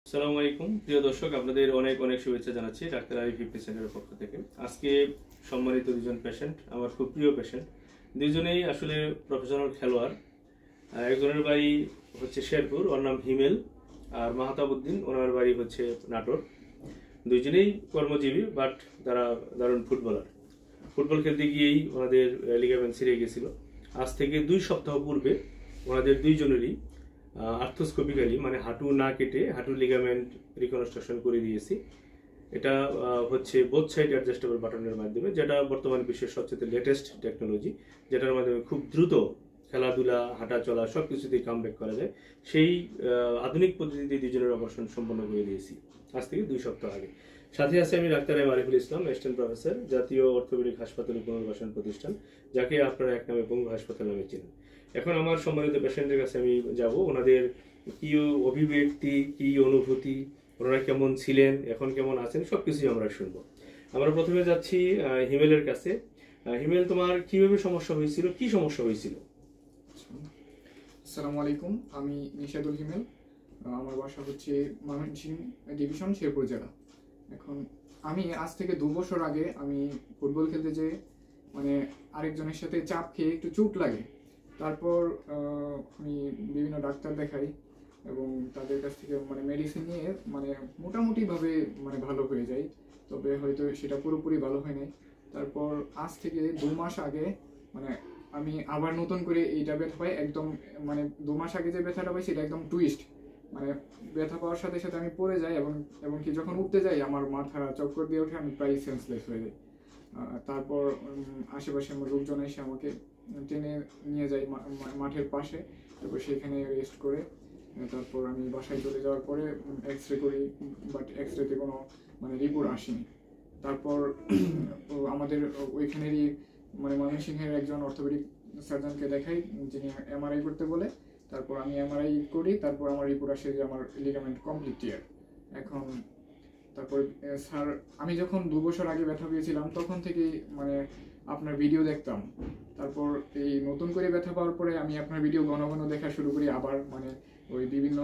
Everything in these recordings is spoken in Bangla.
আসসালামু আলাইকুম প্রিয় দর্শক, আপনাদের অনেক অনেক শুভেচ্ছা জানাচ্ছি ডাক্তার আরিফ ফিটনেস সেন্টারের পক্ষ থেকে। আজকে সম্মানিত দুজন পেশেন্ট, আমার খুব প্রিয় পেশেন্ট, দুইজনেই আসলে প্রফেশনাল খেলোয়াড়। একজনের বাড়ি হচ্ছে শেরপুর, ওর নাম হিমেল, আর মাহতাবউদ্দিন, ওনার বাড়ি হচ্ছে নাটোর। দুইজনেই কর্মজীবী, বাট তারা দারুণ ফুটবলার। ফুটবল খেলতে গিয়েই ওনাদের লিগামেন্ট ছিঁড়ে গেছিল। আজ থেকে 2 সপ্তাহ পূর্বে ওনাদের দুইজনেরই আর্থ্রোস্কোপিক্যালি, মানে হাঁটু না কেটে হাঁটুর লিগামেন্ট রিকনস্ট্রাকশন করে দিয়েছি। এটা হচ্ছে বোথ সাইড অ্যাডজাস্টেবল বাটনের মাধ্যমে, যেটা বর্তমান বিশ্বের সবচেয়ে লেটেস্ট টেকনোলজি, যেটার মাধ্যমে খুব দ্রুত খেলাধুলা, হাঁটা চলা সব কিছুতেই কামব্যাক করা যায়। সেই আধুনিক পদ্ধতিতে দুজনের অপারেশন সম্পন্ন করে দিয়েছি আজ থেকে 2 সপ্তাহ আগে। সাথে আছে আমি doctor M Ariful Islam, assistant professor, জাতীয় অর্থোপেডিক হাসপাতালের পুনর্বাসন প্রতিষ্ঠান, যাকে আপনারা এক নামে পঙ্গু হাসপাতাল নামে চেনেন। এখন আমার সম্মানিত পেশেন্টের কাছে আমি যাব, ওনাদের কি অভিব্যক্তি, কি অনুভূতি, ওনারা কেমন ছিলেন, এখন কেমন আছেন, সবকিছুই আমরা শুনবো। আমরা প্রথমে যাচ্ছি হিমেলের কাছে। হিমেল, তোমার কিভাবে সমস্যা হয়েছিল, কি সমস্যা হয়েছিল? আসসালামু আলাইকুম, আমি নিশাদুল হিমেল। আমার বাসা হচ্ছে ময়মনসিংহ ডিভিশন, শেরপুর জেলা। এখন আমি আজ থেকে 2 বছর আগে আমি ফুটবল খেলতে যেয়ে মানে আরেকজনের সাথে চাপ খেয়ে একটু চোট লাগে। তারপর আমি বিভিন্ন ডাক্তার দেখাই এবং তাদের কাছ থেকে মানে মেডিসিন নিয়ে মানে মোটামুটিভাবে মানে ভালো হয়ে যায়, তবে হয়তো সেটা পুরোপুরি ভালো হয় নাই। তারপর আজ থেকে 2 মাস আগে মানে আমি আবার নতুন করে এইটা ব্যথা পাই একদম, মানে 2 মাস আগে যে ব্যথাটা পাই সেটা একদম টুইস্ট, মানে ব্যথা পাওয়ার সাথে সাথে আমি পড়ে যাই এবং কি যখন উঠতে যাই আমার মাথা চক্কর দিয়ে ওঠে, আমি প্রায় সেন্সলেস হয়ে যাই। তারপর আশেপাশে আমার লোকজন এসে আমাকে টেনে নিয়ে যায় মাঠের পাশে, তারপর সেখানে রেস্ট করে তারপর আমি বাসায় চলে যাওয়ার পরে এক্স রে করি, বাট এক্স রেতে কোনো মানে রিপোর্ট আসেনি। তারপর আমাদের ওইখানেরই মানে ময়মনসিংহের একজন অর্থোপেডিক সার্জনকে দেখাই, যিনি এমআরআই করতে বলে। তারপর আমি এমআরআই করি, তারপর আমার রিপোর্ট আসে যে আমার লিগামেন্ট কমপ্লিট টিয়ার। এখন তারপর স্যার, আমি যখন 2 বছর আগে ব্যথা পেয়েছিলাম তখন থেকে মানে আপনার ভিডিও দেখতাম। তারপর এই নতুন করে ব্যথা পাওয়ার পরে আমি আপনার ভিডিও ঘন ঘন দেখা শুরু করি, আবার মানে ওই বিভিন্ন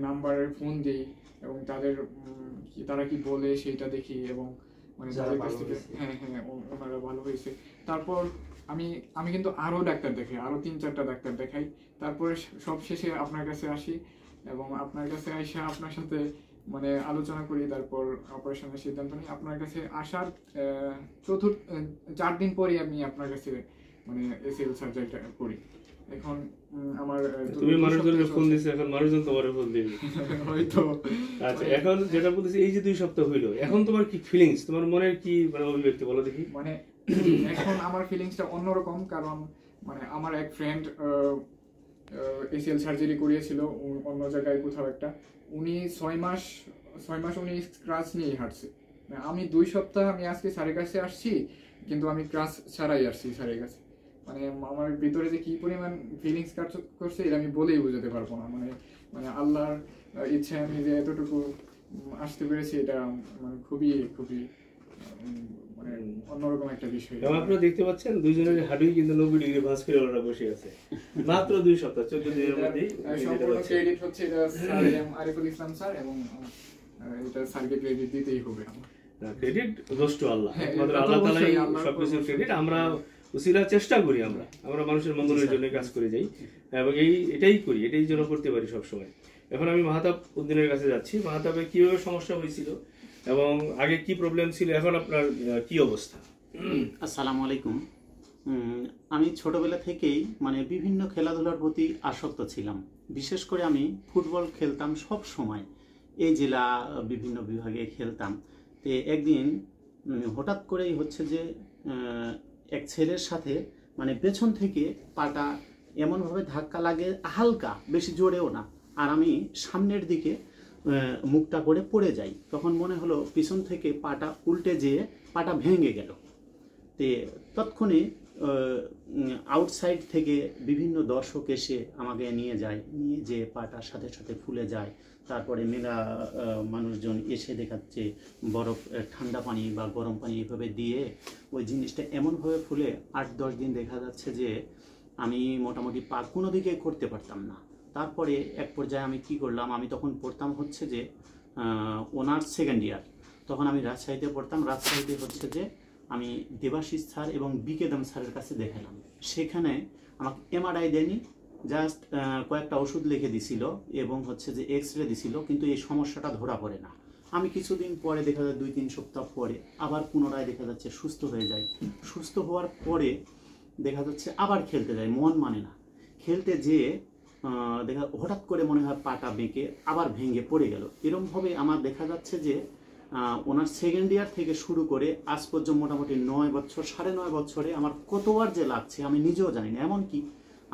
নাম্বারের ফোন দিই এবং তাদের তারা কি বলে সেইটা দেখি এবং মানে তাদের কাছ থেকে ওনারা ভালো হয়েছে। তারপর আমি আমি কিন্তু আরো ডাক্তার দেখাই, আরো 3-4টা ডাক্তার দেখাই। তারপরে সব শেষে আপনার কাছে আসি এবং আপনার কাছে আইসা আপনার সাথে মানে আলোচনা করি, তারপর অপারেশনের সিদ্ধান্ত নিই। আপনার কাছে আসার 4 দিন পরে আমি আপনার কাছে মানে এসএল সার্জারিটা করি। এখন আমার তুমি মানুষজনকে ফোন দিছো, এখন মানুষজন তোমারে ফোন দিবে হয়তো। আচ্ছা, এখন যেটা বলতেছি, এই যে 2 সপ্তাহ হইলো, এখন তোমার কি ফিলিংস, তোমার মনের কি মানে অভিব্যক্তি বলো দেখি। মানে এখন আমার ফিলিংসটা অন্যরকম, কারণ মানে আমার এক ফ্রেন্ড এসিএল সার্জারি করিয়েছিল অন্য জায়গায় কোথাও একটা। উনি 6 মাস উনি ক্রাচ নিয়েই হাঁটছে। আমি 2 সপ্তাহ আমি আজকে স্যারের কাছে আসছি, কিন্তু আমি ক্রাচ ছাড়াই আসছি স্যারের কাছে। মানে আমার ভিতরে যে কি পরিমাণ ফিলিংস কাজ করছে এটা আমি বলেই বোঝাতে পারবো না। মানে মানে আল্লাহর ইচ্ছে আমি যে এতটুকু আসতে পেরেছি, এটা মানে খুবই খুবই মানে অন্যরকম একটা বিষয়। এবং আপনারা দেখতে পাচ্ছেন দুইজনের হাঁটুই কিন্তু 90 ডিগ্রি ভাঁজ করে ওরা বসে আছে মাত্র 2 সপ্তাহ, 14 দিনের মধ্যেই। সম্পূর্ণ ক্রেডিট হচ্ছে এটা sir M Ariful Islam sir, এবং এটা স্যারকে ক্রেডিট দিতেই হবে। আমার ক্রেডিট গোস টু আল্লাহ, আমাদের আল্লাহ তাআলাই সবকিছু ক্রেডিট। আমরা উসিলা চেষ্টা করি, আমরা মানুষের মঙ্গলের জন্য কাজ করে যাই এবং এটাই করি, এটাই যেন করতে পারি সব সময়। এখন আমি মাহতাবউদ্দিনের কাছে যাচ্ছি। মাহতাবের কিভাবে সমস্যা হয়েছিল এবং আগে কি প্রবলেম ছিল, এখন আপনার কি অবস্থা? আসসালামু আলাইকুম। আমি ছোটবেলা থেকেই মানে বিভিন্ন খেলাধুলার প্রতি আসক্ত ছিলাম। বিশেষ করে আমি ফুটবল খেলতাম সব সময়, এই জেলা বিভিন্ন বিভাগে খেলতাম। তো একদিন হঠাৎ করেই হচ্ছে যে এক ছেলের সাথে মানে পেছন থেকে পাটা এমনভাবে ধাক্কা লাগে, হালকা, বেশি জোরেও না, আর আমি সামনের দিকে মুখটা করে পড়ে যাই। তখন মনে হলো পিছন থেকে পাটা উল্টে যেয়ে পাটা ভেঙে গেল। তে তৎক্ষণে আউটসাইড থেকে বিভিন্ন দর্শক এসে আমাকে নিয়ে যে পাটার সাথে সাথে ফুলে যায়। তারপরে মেলা মানুষজন এসে দেখাচ্ছে বরফ, ঠান্ডা পানি বা গরম পানি এভাবে দিয়ে ওই জিনিসটা এমনভাবে ফুলে 8-10 দিন দেখা যাচ্ছে যে আমি মোটামুটি পা কোনো দিকে করতে পারতাম না। তারপরে এক পর্যায়ে আমি কি করলাম, আমি তখন পড়তাম হচ্ছে যে অনার্স সেকেন্ড ইয়ার, তখন আমি রাজশাহীতে পড়তাম। রাজশাহীতে হচ্ছে যে আমি দেবাশিস স্যার এবং বিকেদম স্যারের কাছে দেখালাম। সেখানে আমাকে এমআরআই দেয়নি, জাস্ট কয়েকটা ওষুধ লিখে দিছিল এবং হচ্ছে যে এক্স রে দিছিল, কিন্তু এই সমস্যাটা ধরা পড়ে না। আমি কিছুদিন পরে দেখা যায় 2-3 সপ্তাহ পরে আবার পুনরায় দেখা যাচ্ছে সুস্থ হয়ে যায়। সুস্থ হওয়ার পরে দেখা যাচ্ছে আবার খেলতে যায়, মন মানে না। খেলতে যেয়ে দেখা হঠাৎ করে মনে হয় পাটা বেঁকে আবার ভেঙে পড়ে গেল। এরকমভাবে আমার দেখা যাচ্ছে যে ওনার সেকেন্ড ইয়ার থেকে শুরু করে আজ পর্যন্ত মোটামুটি 9 বছর 9.5 বছরে আমার কতবার যে লাগছে আমি নিজেও জানি না। এমনকি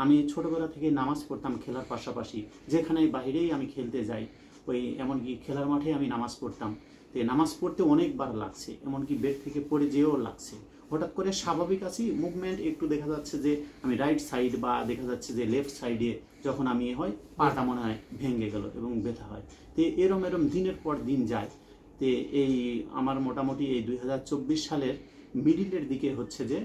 আমি ছোটবেলা থেকে নামাজ পড়তাম খেলার পাশাপাশি, যেখানে বাইরেই আমি খেলতে যাই, ওই এমনকি খেলার মাঠে আমি নামাজ পড়তাম। তো নামাজ পড়তে অনেকবার লাগছে, এমনকি বেড থেকে পড়ে যেও লাগছে। হঠাৎ করে স্বাভাবিক আছি, মুভমেন্ট একটু দেখা যাচ্ছে যে আমি রাইট সাইড বা দেখা যাচ্ছে যে লেফট সাইডে যখন আমি হয় পাটা মনে হয় ভেঙে গেল এবং ব্যথা হয়। তো এরম দিনের পর দিন যায়। তো এই আমার মোটামুটি এই 2024 সালের মিডিলের দিকে হচ্ছে যে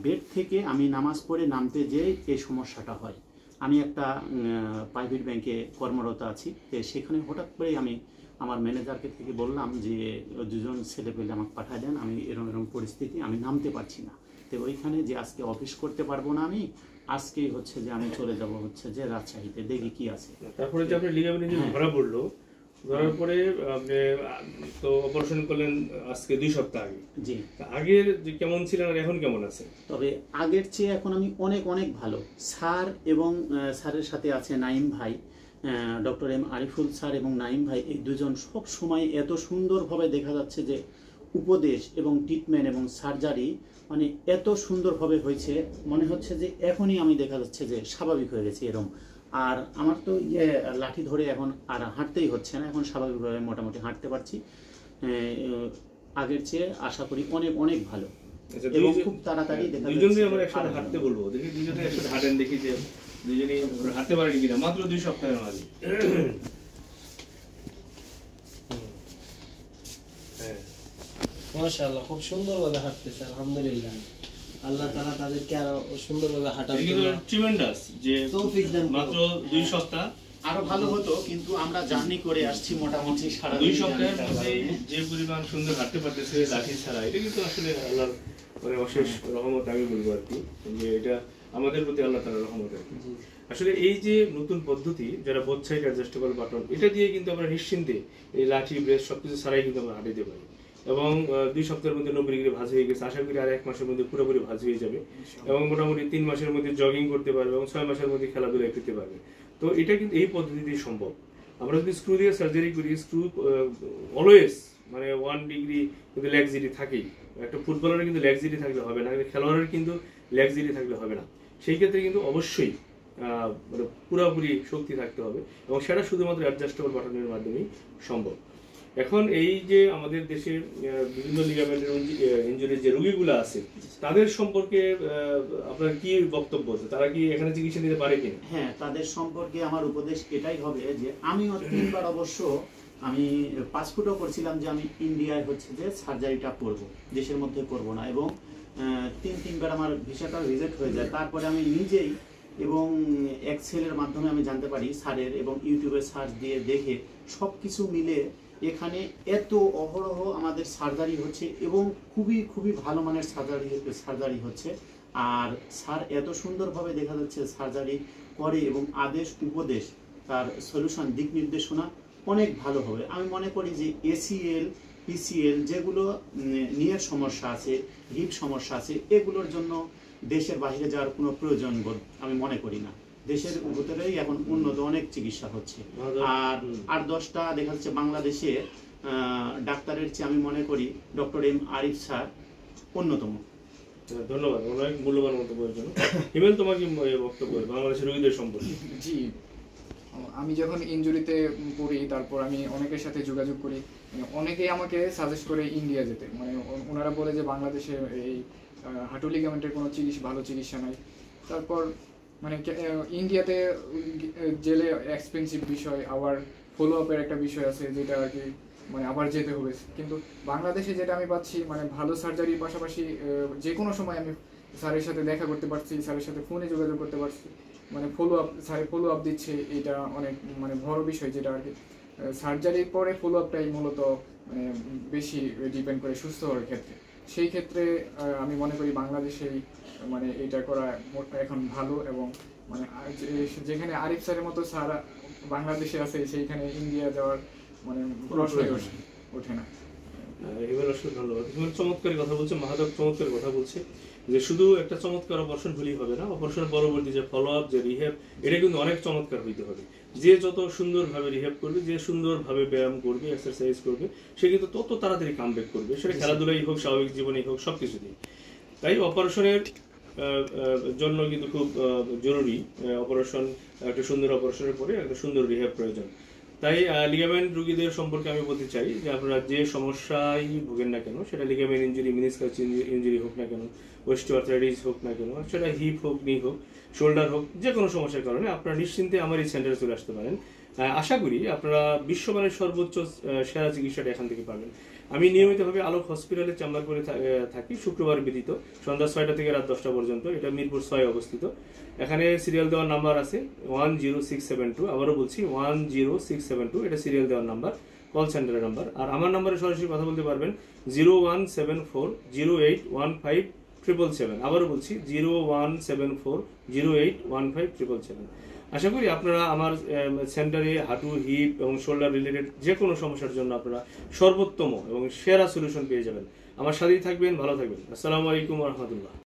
বেড থেকে আমি নামাজ পড়ে নামতে যেয়ে এই সমস্যাটা হয়। আমি একটা প্রাইভেট ব্যাংকে কর্মরত আছি, তো সেখানে হঠাৎ করেই আমি আমার ম্যানেজারকে থেকে বললাম যে 2জন ছেলে পেলে আমাকে পাঠিয়ে দেন, আমি এরকম পরিস্থিতি, আমি নামতে পারছি না। তো ওইখানে যে আজকে অফিস করতে পারবো না, আমি আজকেই হচ্ছে যে আমি চলে যাব হচ্ছে যে রাজশাহীতে, দেখি কি আছে। তারপরে যে আপনি লিগামেন্ট ইনজুরি ধরা পড়লো, ধরার পরে আপনি তো অপারেশন করলেন আজকে 2 সপ্তাহ আগে। জি, আগের যে কেমন ছিলেন আর এখন কেমন আছে? তবে আগের চেয়ে এখন আমি অনেক ভালো। স্যার এবং স্যারের সাথে আছে নাইম ভাই, ডক্টর এম আরিফুল স্যার এবং নাইম ভাই, এই দুজন সব সময় এত সুন্দরভাবে দেখা যাচ্ছে যে উপদেশ এবং ট্রিটমেন্ট এবং সার্জারি মানে এত সুন্দরভাবে হয়েছে, মনে হচ্ছে যে এখনই আমি দেখা যাচ্ছে যে স্বাভাবিক হয়ে গেছি এরকম। আর আমার তো লাঠি ধরে এখন আর হাঁটতেই হচ্ছে না, এখন স্বাভাবিকভাবে মোটামুটি হাঁটতে পারছি। আগের চেয়ে আশা করি অনেক ভালো এবং খুব তাড়াতাড়ি দেখা যাচ্ছে। দুজনেই আমরা একসাথে হাঁটতে বলবো, দেখি দুজনে একসাথে হাঁটেন, দেখি যে দুজনেই হাঁটতে পারেন কিনা মাত্র 2 সপ্তাহের মাঝে। মাশাআল্লাহ, খুব সুন্দরভাবে হাঁটতেছে আলহামদুলিল্লাহ। আল্লাহ তাআলা তাদেরকে আরো সুন্দরভাবে হাঁটার জন্য ট্রিমেন্ডাস যে তৌফিক দান করুন। মাত্র 2 সপ্তাহ আরো ভালো হতো, কিন্তু আমরা জার্নি করে আসছি মোটামুটি সারা 2 সপ্তাহের মধ্যে যে পরিমাণ সুন্দর হাঁটতে পারতেছে লাঠি ছাড়া, এটা কিন্তু আসলে আল্লাহর মানে অশেষ রহমত আমি বলবো আর কি, যে এটা আমাদের প্রতি আল্লাহ তাআলার রহমত আর কি। আসলে এই যে নতুন পদ্ধতি যারা বোথ সাইড অ্যাডজাস্টেবল বাটন, এটা দিয়ে কিন্তু আমরা নিশ্চিন্তে এই লাঠি ব্রেস সবকিছু ছাড়াই কিন্তু আমরা হাঁটাতে পারি। এবং 2 সপ্তাহের মধ্যে 90 ডিগ্রি ভাঁজ হয়ে গেছে, আশা করি আর 1 মাসের মধ্যে পুরোপুরি ভাঁজ হয়ে যাবে এবং মোটামুটি 3 মাসের মধ্যে জগিং করতে পারবে এবং 6 মাসের মধ্যে খেলাধুলা করতে পারবে। তো এটা কিন্তু এই পদ্ধতিতেই সম্ভব। আমরা যদি স্ক্রু দিয়ে সার্জারি করি, স্ক্রু অলওয়েজ মানে 1 ডিগ্রি কিন্তু ল্যাক্সিটি থাকেই। একটা ফুটবলারের কিন্তু ল্যাক্সিটি থাকলে হবে না, খেলোয়াড়ের কিন্তু ল্যাক্সিটি থাকলে হবে না। সেই ক্ষেত্রে কিন্তু অবশ্যই মানে পুরোপুরি শক্তি থাকতে হবে এবং সেটা শুধুমাত্র অ্যাডজাস্টেবল বাটনের মাধ্যমেই সম্ভব। এখন এই যে আমাদের দেশের বিভিন্ন লিগামেন্টের ইনজুরির যে রোগীগুলো আছে তাদের সম্পর্কে আপনার কি বক্তব্য আছে? তারা কি এখানে চিকিৎসা নিতে পারে কিনা? হ্যাঁ, তাদের সম্পর্কে আমার উপদেশ এটাই হবে যে আমিও 3বার অবশ্য আমি পাসপোর্টও করছিলাম যে আমি ইন্ডিয়ায় হচ্ছে যে সার্জারিটা করব, দেশের মধ্যে করব না, এবং 3বার আমার ভিসাটা রিজেক্ট হয়ে যায়। তারপরে আমি নিজেই এবং এক্সেলের মাধ্যমে আমি জানতে পারি স্যারের, এবং ইউটিউবে সার্চ দিয়ে দেখে সব কিছু মিলে এখানে এত অহরহ আমাদের সার্জারি হচ্ছে এবং খুবই ভালো মানের সার্জারি হচ্ছে। আর স্যার এত সুন্দরভাবে দেখা যাচ্ছে সার্জারি করে এবং আদেশ উপদেশ তার সলিউশন দিক নির্দেশনা অনেক ভালো হবে। আমি মনে করি যে ACL PCL যেগুলো নিয়ের সমস্যা আছে, হিপ সমস্যা আছে, এগুলোর জন্য দেশের বাইরে যাওয়ার কোনো প্রয়োজন বোধ আমি মনে করি না। দেশের ভিতরেই এখন উন্নত অনেক চিকিৎসা হচ্ছে। আর 10টা দেখা যাচ্ছে বাংলাদেশে ডাক্তারের চেয়ে আমি মনে করি ডক্টর এম আরিফ স্যার অন্যতম। ধন্যবাদ অনেক মূল্যবান মন্তব্যের জন্য। হিমেল, তোমার কি বক্তব্য বাংলাদেশের রোগীদের সম্পর্কে? জি, আমি যখন ইনজুরিতে পড়ি তারপর আমি অনেকের সাথে যোগাযোগ করি, অনেকেই আমাকে সাজেস্ট করে ইন্ডিয়া যেতে। মানে ওনারা বলে যে বাংলাদেশে এই হাঁটু লিগামেন্টের কোনো ভালো চিকিৎসা নাই। তারপর মানে ইন্ডিয়াতে গেলে এক্সপেন্সিভ বিষয়, আবার ফলো আপের একটা বিষয় আছে যেটা আর কি মানে আবার যেতে হবে। কিন্তু বাংলাদেশে যেটা আমি পাচ্ছি মানে ভালো সার্জারির পাশাপাশি যে কোনো সময় আমি স্যারের সাথে দেখা করতে পারছি, স্যারের সাথে ফোনে যোগাযোগ করতে পারছি, মানে ফলো আপ দিচ্ছে, এটা অনেক মানে বড় বিষয়, যেটা আর কি সার্জারির পরে ফলো আপটাই মূলত মানে বেশি ডিপেন্ড করে সুস্থ হওয়ার ক্ষেত্রে। সেই ক্ষেত্রে আমি মনে করি বাংলাদেশেই মানে এটা করা এখন ভালো, এবং মানে যেখানে আরিফ স্যারের মতো স্যার বাংলাদেশে আছে সেইখানে ইন্ডিয়া যাওয়ার মানে প্রশ্নই ওঠে না। এবার আসলে ধন্যবাদ। তুমি চমৎকার কথা বলছো, মাহাদব চমৎকার কথা বলছে যে শুধু একটা চমৎকার অপারেশন হলেই হবে না, অপারেশনের পরবর্তী যে ফলো আপ, যে রিহ্যাব, এটা কিন্তু অনেক চমৎকার হইতে হবে। যে যত সুন্দরভাবে রিহ্যাব করবে, যে সুন্দরভাবে ব্যায়াম করবে, এক্সারসাইজ করবে, সে কিন্তু তত তাড়াতাড়ি কামব্যাক করবে, সেটা খেলাধুলাই হোক, স্বাভাবিক জীবনেই হোক, সব কিছুতেই। তাই অপারেশনের জন্য কিন্তু খুব জরুরি, অপারেশন, একটা সুন্দর অপারেশনের পরে একটা সুন্দর রিহ্যাব প্রয়োজন। তাই লিগামেন্ট রোগীদের সম্পর্কে আমি বলতে চাই যে আপনারা যে সমস্যায় ভোগেন না কেন, সেটা লিগামেন্ট ইনজুরি, মিনিসকাস ইনজুরি হোক না কেন, অস্টিওআর্থ্রাইটিস হোক না কেন, সেটা হিপ হোক, নি হোক, শোল্ডার হোক, যে কোনো সমস্যার কারণে আপনারা নিশ্চিন্তে আমার এই সেন্টারে চলে আসতে পারেন। আশা করি আপনারা বিশ্বমানের সর্বোচ্চ সেরা চিকিৎসাটা এখান থেকে পাবেন। আমি নিয়মিতভাবে আলোক হসপিটালে চেম্বার করে থাকি, শুক্রবার ব্যতীত সন্ধ্যা 6টা থেকে রাত 10টা পর্যন্ত। এটা মিরপুর 6 অবস্থিত। এখানে সিরিয়াল দেওয়ার নাম্বার আছে 10672, আবারও বলছি 10672, এটা সিরিয়াল দেওয়ার নাম্বার, কল সেন্টারের নাম্বার। আর আমার নাম্বারে সরাসরি কথা বলতে পারবেন 0174081577, আবারও বলছি 0174081577। আশা করি আপনারা আমার সেন্টারে হাঁটু, হিপ এবং শোল্ডার রিলেটেড যে কোনো সমস্যার জন্য আপনারা সর্বোত্তম এবং সেরা সলিউশন পেয়ে যাবেন। আমার সাথেই থাকবেন, ভালো থাকবেন। আসসালামু আলাইকুম ওয়া রাহমাতুল্লাহ।